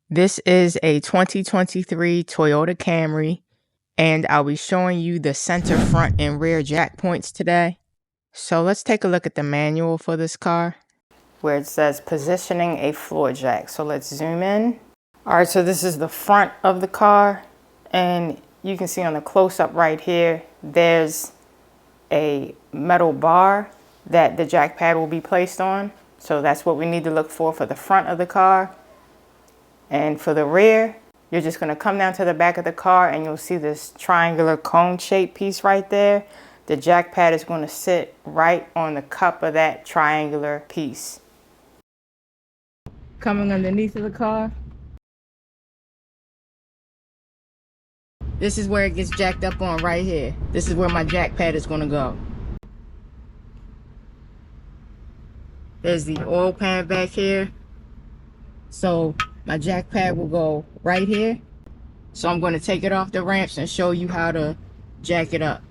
This is a 2023 Toyota Camry, and I'll be showing you the center, front, and rear jack points today. So let's take a look at the manual for this car, where it says positioning a floor jack. So let's zoom in. All right, so this is the front of the car, and you can see on the close-up right here, there's a metal bar that the jack pad will be placed on. So that's what we need to look for the front of the car. And for the rear, you're just going to come down to the back of the car and you'll see this triangular cone shaped piece right there. The jack pad is going to sit right on the cup of that triangular piece. Coming underneath of the car, this is where it gets jacked up on right here. This is where my jack pad is going to go. There's the oil pan back here. So my jack pad will go right here. So I'm going to take it off the ramps and show you how to jack it up.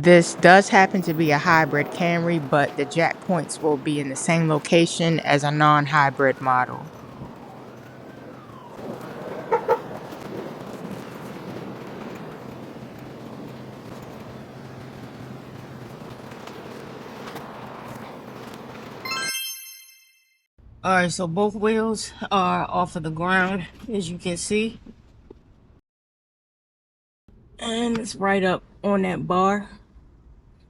This does happen to be a hybrid Camry, but the jack points will be in the same location as a non-hybrid model. Alright, so both wheels are off of the ground, as you can see. And it's right up on that bar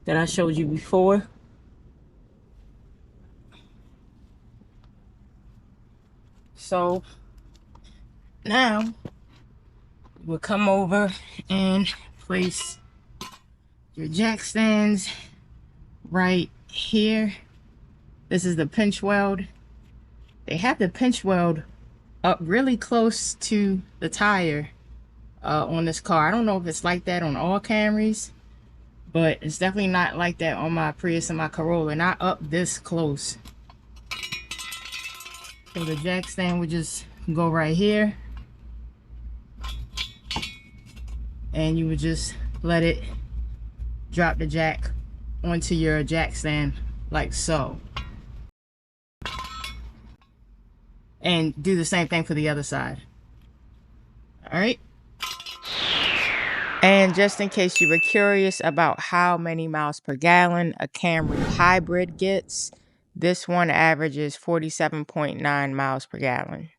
that I showed you before. So now we'll come over and place your jack stands right here. This is the pinch weld. They have the pinch weld up really close to the tire on this car. I don't know if it's like that on all Camrys, but it's definitely not like that on my Prius and my Corolla, not up this close. So the jack stand would just go right here, and you would just let it drop the jack onto your jack stand like so. And do the same thing for the other side. Alright. And just in case you were curious about how many miles per gallon a Camry hybrid gets, this one averages 47.9 miles per gallon.